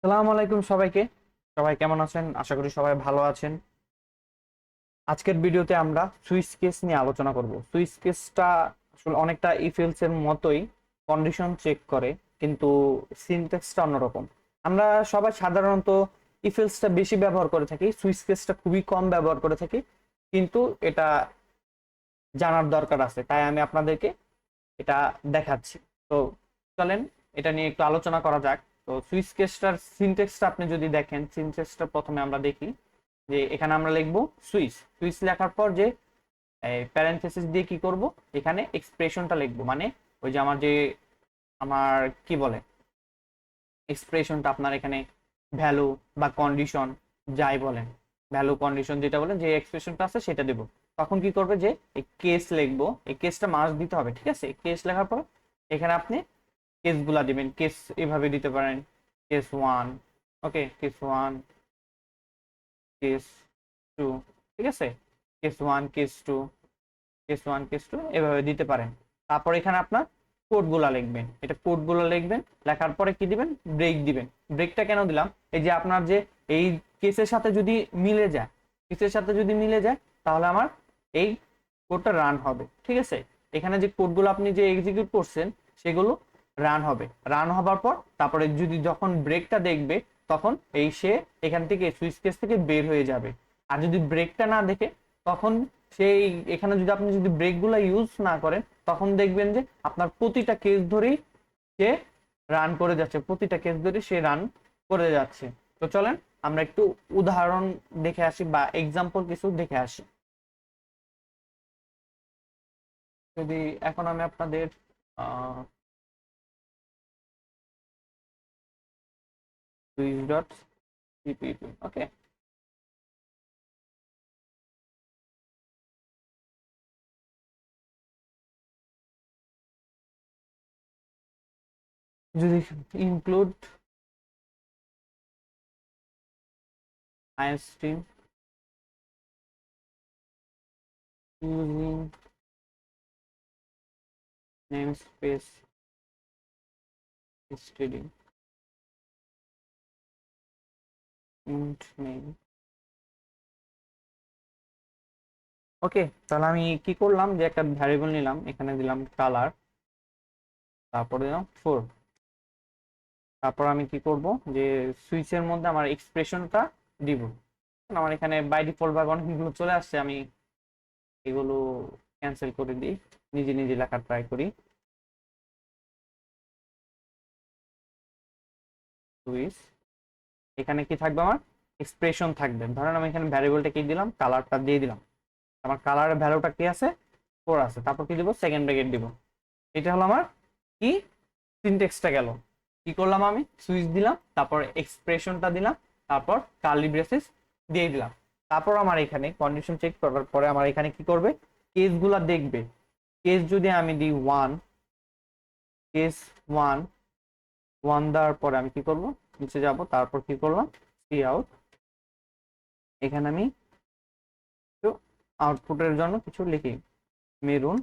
সালাম আলাইকুম সবাইকে। সবাই কেমন আছেন? আশা করি সবাই ভালো আছেন। আজকের ভিডিওতে আমরা সুইচ কেস নিয়ে আলোচনা করব। সুইচ কেসটা আসলে অনেকটা ইফ এলস এর মতোই কন্ডিশন চেক করে, কিন্তু সিনট্যাক্সটা অন্যরকম। আমরা সবাই সাধারণত ইফ এলসটা বেশি ব্যবহার করে থাকি, সুইচ কেসটা খুবই কম ব্যবহার করে থাকি, কিন্তু এটা জানার দরকার আছে, তাই আমি আপনাদেরকে এটা দেখাচ্ছি। তো চলেন এটা নিয়ে একটু আলোচনা করা যাক। তো সুইচ কেসটার সিনট্যাক্সটা আপনি যদি দেখেন, সিনট্যাক্সটা প্রথমে আমরা দেখি যে এখানে আমরা লিখবো সুইচ। সুইচ লেখার পর যে প্যারেনথেসিস দিয়ে কি করব, এখানে এক্সপ্রেশনটা লিখবো, মানে ওই যে আমার কি বলে এক্সপ্রেশনটা আপনার এখানে ভ্যালু বা কন্ডিশন যাই বলেন, ভ্যালু কন্ডিশন যেটা বলেন, যে এক্সপ্রেশনটা আছে সেটা দেব। তখন কি করবে যে এই কেস লিখবো, এই কেসটা মাস্ট দিতে হবে, ঠিক আছে? কেস লেখার পর এখানে আপনি কেস গুলা দিবেন। কেস এভাবে দিতে পারেন, case one, okay, case one, case two, ঠিক আছে? Case one, case two, case one, case two, এভাবে দিতে পারেন। তারপর এখানে আপনার কোড গুলা লিখবেন, এটা কোড গুলা লিখবেন। লেখার পরে কি দিবেন? ব্রেক দিবেন। ব্রেকটা কেন দিলাম? এই যে আপনার যে এই কেসের সাথে যদি মিলে যায়, কেসের সাথে যদি মিলে যায়, তাহলে আমার এই কোডটা রান হবে, ঠিক আছে? এখানে যে কোডগুলো আপনি যে এক্সিকিউট করছেন সেগুলো রান হবে। রান হবার পর তারপরে যদি যখন ব্রেকটা দেখবে, তখন এই সে এখান থেকে সুইচ কেস থেকে বের হয়ে যাবে। আর যদি ব্রেকটা না দেখে, তখন সেই এখানে যদি আপনি যদি ব্রেক গুলা ইউজ না করেন, তখন দেখবেন যে আপনার প্রতিটা কেস ধরেই সে রান করে যাচ্ছে, প্রতিটা কেস ধরে সে রান করে যাচ্ছে। তো চলেন আমরা একটু উদাহরণ দেখে আসি বা এক্সাম্পল কিছু দেখে আসি। যদি এখন আমি আপনাদের সুইচ ডট সিপিপি, ওকে, যদি include IST using namespace std int name, ওকে। তাহলে আমি কি করলাম, যে একটা ভ্যারিয়েবল নিলাম, এখানে দিলাম কালার, তারপরে দিলাম 4। তারপর আমি কি করব, যে সুইচের মধ্যে আমার এক্সপ্রেশনটা দিব। আমার এখানে বাই ডিফল্ট ভাবে অনেকগুলো চলে আসছে, আমি এগুলো ক্যান্সেল করে দিই, নিজে নিজে লেখার ট্রাই করি। সুইচ, এখানে কি থাকবে, আমার এক্সপ্রেশন থাকবে। ধরেন আমি এখানে ভ্যারিয়েবলটা কি দিলাম, কালারটা দিয়ে দিলাম। আমার কালারের ভ্যালুটা কি আছে, 4 আছে। তারপর কি দিব, সেকেন্ড ব্র্যাকেট দিব। এটা হলো আমার কি, সিনট্যাক্সটা গেল। কি করলাম, আমি সুইচ দিলাম, তারপর এক্সপ্রেশনটা দিলাম, তারপর কার্লি ব্রেসেস দিয়ে দিলাম। তারপর আমার এখানে কন্ডিশন চেক করার পরে আমার এখানে কি করবে, কেসগুলা দেখবে। কেস যদি আমি দিই ওয়ান, কেস ওয়ান, ওয়ান দেওয়ার পরে আমি কি করব, নিচে যাব, তারপর কি করলাম, সি আউট। এখানে আমি আউটপুটের জন্য কিছু লিখি, মেরুন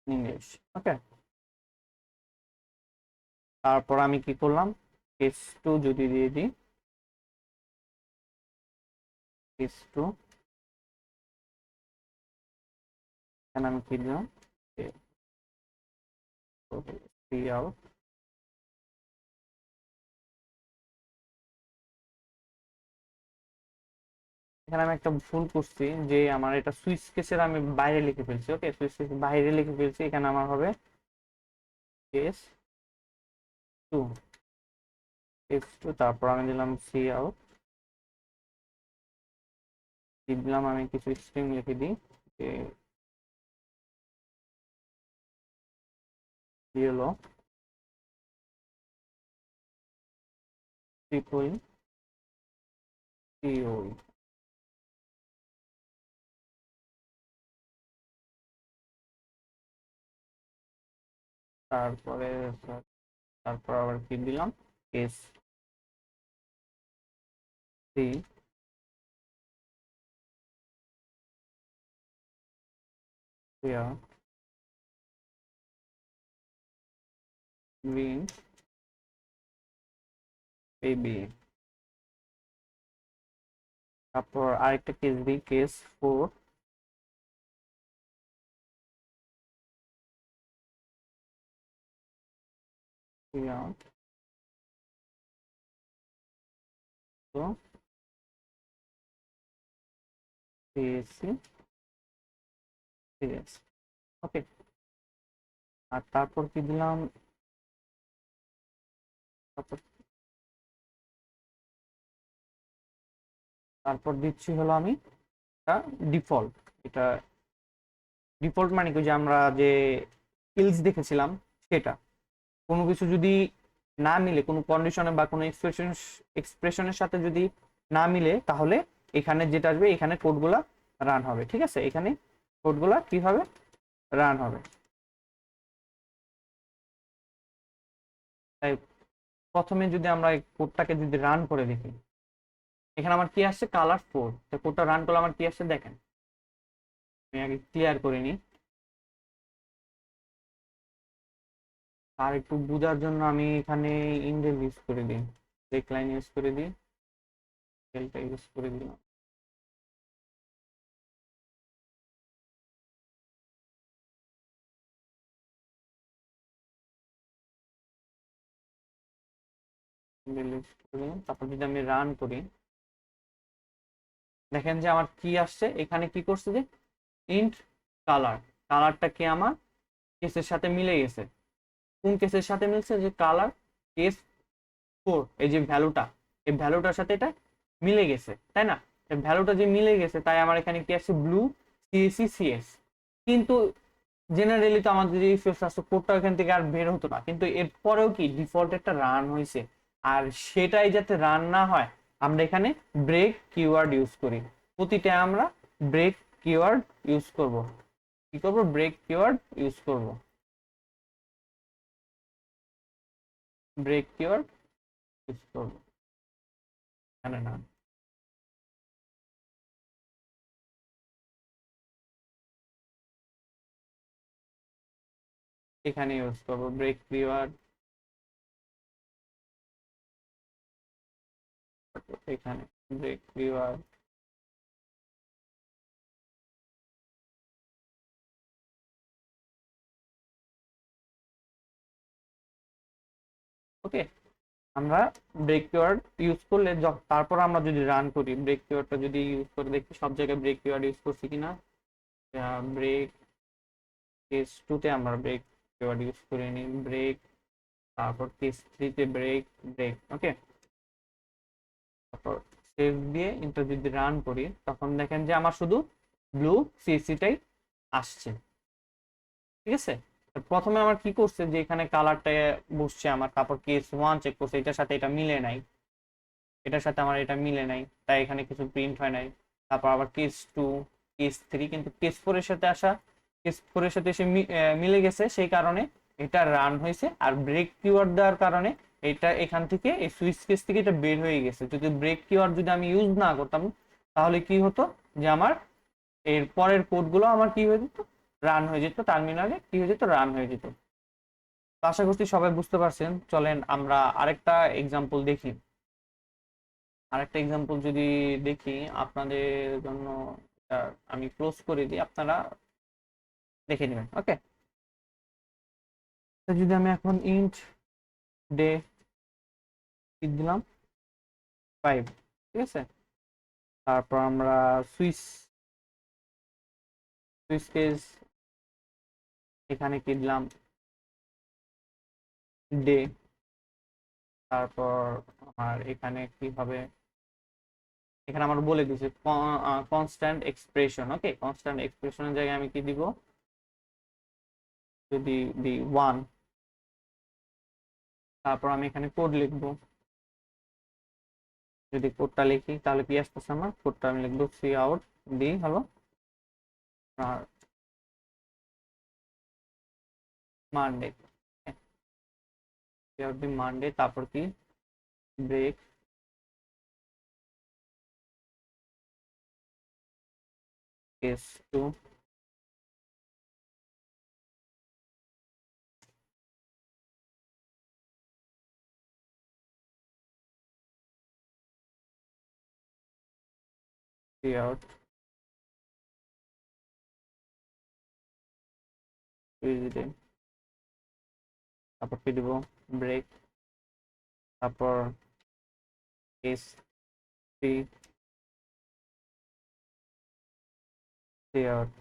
ইংলিশ, ওকে। তারপর আমি কি করলাম, কেস টু যদি দিয়ে দিই, কেস টু, এখানে আমি কি দিলাম, সি আউট। এখানে আমি একটা ভুল করছি, যে আমার এটা সুইচ কেসের আমি বাইরে লিখে ফেলছি, ওকে, সুইচ কেস বাইরে লিখে ফেলছি। এখানে আমার হবে কেস টু, কেস টু, তারপর আমি দিলাম সি আউট, দিলাম আমি কিছু স্ট্রিং লিখে দিই, যে কি হলো, ট্রিপল সিও। তারপরে তারপর আবার কি দিলাম, কেস থ্রি, গ্রিন বেবি। তারপর আরেকটা কেস দিই, কেস 4, তো সিএসসি সিএস। ওকে, আর তারপর কি দিলাম, তারপর তারপর দিচ্ছি হলো আমি এটা ডিফল্ট। এটা ডিফল্ট মানে কি, যে আমরা যে স্কিলস দেখেছিলাম সেটা, কোনো কিছু যদি না মিলে, কোনো কন্ডিশনে বা কোনো এক্সপ্রেশনের সাথে যদি না মিলে, তাহলে এখানে যেটা আসবে, এখানে কোডগুলা রান হবে। ঠিক আছে, এখানে কোডগুলা কি হবে, রান হবে। তাই প্রথমে যদি আমরা এই কোডটাকে যদি রান করে দেখি, এখানে আমার কি আসছে, কালার 4। তো কোডটা রান করলে আমার কি আসছে দেখেন, আমি আগে ক্লিয়ার করে নিই। আর একটু বোঝার জন্য আমি এখানে ইন্ডেল ইউজ করে দিই, ব্রেক লাইন ইউজ করে দিই, ডেল্টা ইউজ করে দিলাম। ইন্ডেল ইউজ করে দিলাম। তারপর যদি আমি রান করি, দেখেন যে আমার কি আসছে, এখানে কি করছে যে ইন্ট কালার, কালারটা কি আমার কেসের সাথে মিলে গেছে। কোন কেসের সাথে মিলছে, যে কালার কেস 4, এই যে ভ্যালুটা, এই ভ্যালুটার সাথে এটা মিলে গেছে, তাই না? ভ্যালুটা যে মিলে গেছে, তাই আমার এখানে কি আসছে, ব্লু সিএসসি সিএস। কিন্তু জেনারেলি তো আমাদের যে ইফেক্টস আসছে, কোডটা এখান থেকে আর বের হতো না, কিন্তু এরপরেও কি ডিফল্ট একটা রান হয়েছে। আর সেটাই যাতে রান না হয়, আমরা এখানে ব্রেক কিওয়ার্ড ইউজ করি। প্রতিটা আমরা ব্রেক কিওয়ার্ড ইউজ করব। কি করব, ব্রেক কিওয়ার্ড ইউজ করব, ব্রেক কিওয়ার্ড ইউজ করব। এখানে না, এখানে ইউজ করব ব্রেক কিওয়ার্ড, এখানে ব্রেক কিওয়ার্ড। ওকে, আমরা ব্রেক কিওয়ার্ড ইউজ করলে তারপর আমরা যদি রান করি, ব্রেক কিওয়ার্ডটা যদি ইউজ করে দেখি সব জায়গায় ব্রেক কিওয়ার্ড ইউজ করছি কিনা। ব্রেক কেস 2 তে আমরা ব্রেক কিওয়ার্ড ইউজ করিনি, ব্রেক। তারপর কেস 3 তে ব্রেক, ব্রেক। ওকে, তারপর সেভ দিয়ে ইন্টার যদি রান করি, তখন দেখেন যে আমার শুধু ব্লু সিএসসিটাই আসছে। ঠিক আছে, প্রথমে আমার কি করছে, যে এখানে কালারটা বসছে আমার, তারপর কেস 1 চেক করছে, এটার সাথে এটা মিলে নাই, এটার সাথে আমার এটা মিলে নাই, তাই এখানে কিছু প্রিন্ট হয় নাই। তারপর আবার কেস 2, কেস 3, কিন্তু কেস 4 এর সাথে আসা, কেস 4 এর সাথে এসে মিলে গেছে, সেই কারণে এটা রান হয়েছে। আর ব্রেক কিওয়ার্ড দেওয়ার কারণে এটা এখান থেকে, এই সুইচ কেস থেকে এটা বের হয়ে গেছে। যদি ব্রেক কিওয়ার্ড যদি আমি ইউজ না করতাম, তাহলে কি হতো, যে আমার এর পরের কোডগুলো আমার কি হয়ে যেত, রান হয়ে যেত, টার্মিনালে কি হয়ে যেত, রান হয়ে যেত। তো আশা করছি সবাই বুঝতে পারছেন। চলেন আমরা আরেকটা এক্সাম্পল দেখি। আরেকটা এক্সাম্পল যদি দেখি আপনাদের জন্য, এটা আমি ক্লোজ করে দিই, আপনারা দেখে নেবেন। ওকে, তো যদি আমি এখন ইন্ট ডে দিলাম 5, ঠিক আছে। তারপর আমরা সুইচ সুইচ কেস, এখানে কি দিলাম, ডে। তারপর আমার এখানে কি হবে, এখানে আমার বলে দিচ্ছে কনস্ট্যান্ট এক্সপ্রেশন। ওকে, কনস্ট্যান্ট এক্সপ্রেশনের জায়গায় আমি কি দিব, যদি দি 1, তারপর আমি এখানে কোড লিখবো। যদি কোডটা লিখি, তাহলে কি আসতেছে, আমার কোডটা আমি লিখবো সি আউট দি হলো আর Monday, see out the Monday. তারপর কি, ব্রেক কেস 2, কাউট সুইচ ডে, তারপর কি দিব ব্রেক, তারপর কেস থ্রি কাউট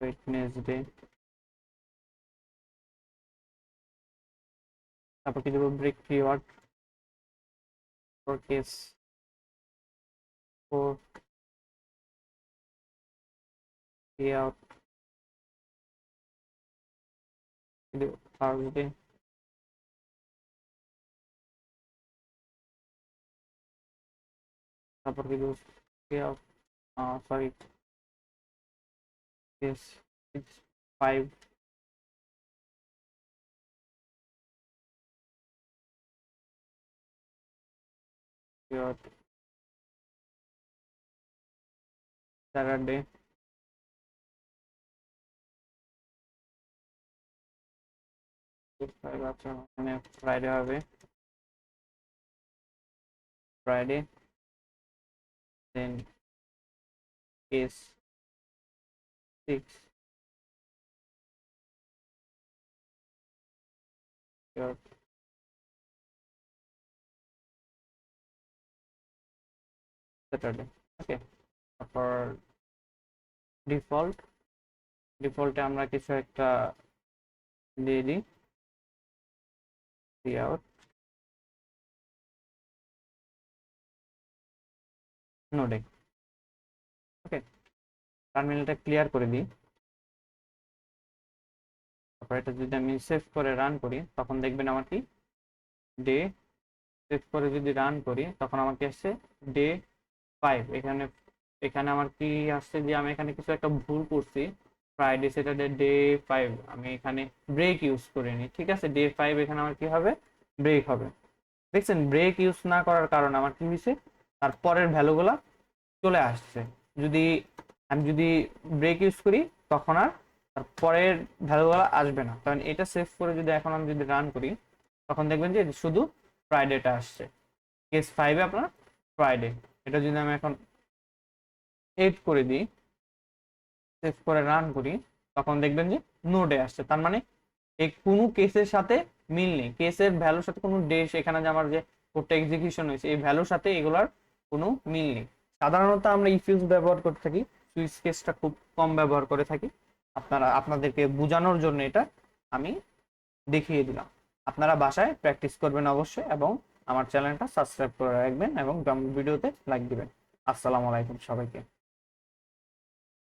ওয়েডনেসডে, তারপর কি দিব break period for case four cout দিব থার্সডে, তারপর কি দিব cout sorry case 5 cout Saturday, আচ্ছা মানে ফ্রাইডে হবে, Friday then case 6 Saturday. Okay, তারপর ডিফল্টে আমরা কিছু একটা দিয়ে দিই আউট নোডে। ওকে, টার্মিনালটা ক্লিয়ার করে দিই। তারপর এটা যদি আমি সেভ করে রান করি তখন দেখবেন আমার কি ডে, সেভ করে যদি রান করি তখন আমার কি আসছে ডে 5। এখানে এখানে আমার কি আসছে যে আমি এখানে কিছু একটা ভুল করছি, ফ্রাইডে স্যাটারডে ডে 5 আমি এখানে ব্রেক ইউজ করিনি। ঠিক আছে, ডে 5 এখানে আমার কি হবে ব্রেক হবে। দেখছেন ব্রেক ইউজ না করার কারণে আমার কি হয়েছে তার পরের ভ্যালুগুলা চলে আসছে। যদি আমি ব্রেক ইউজ করি তখন আর তার পরের ভ্যালুগুলো আসবে না। কারণ এটা সেভ করে যদি এখন আমি যদি রান করি তখন দেখবেন যে শুধু ফ্রাইডেটা আসছে। কেস 5 আপনার ফ্রাইডে, এটা যদি আমি এখন 8 করে দিই, সেভ করে রান করি তখন দেখবেন যে নো ডে আসছে। তার মানে এই কোনো কেসের সাথে মিল নেই, কেসের ভ্যালুর সাথে কোনো ডে, সেখানে যে আমার যে কোডটা এক্সিকিউশন হয়েছে এই ভ্যালুর সাথে এগুলার কোনো মিল নেই। সাধারণত আমরা ইফ ইউজ ব্যবহার করে থাকি, সুইচ কেসটা খুব কম ব্যবহার করে থাকি। আপনাদেরকে বোঝানোর জন্য এটা আমি দেখিয়ে দিলাম। আপনারা বাসায় প্র্যাকটিস করবেন অবশ্যই, এবং আমার চ্যানেলটা সাবস্ক্রাইব করে রাখবেন এবং ভিডিওতে লাইক দিবেন। আসসালামু আলাইকুম সবাইকে।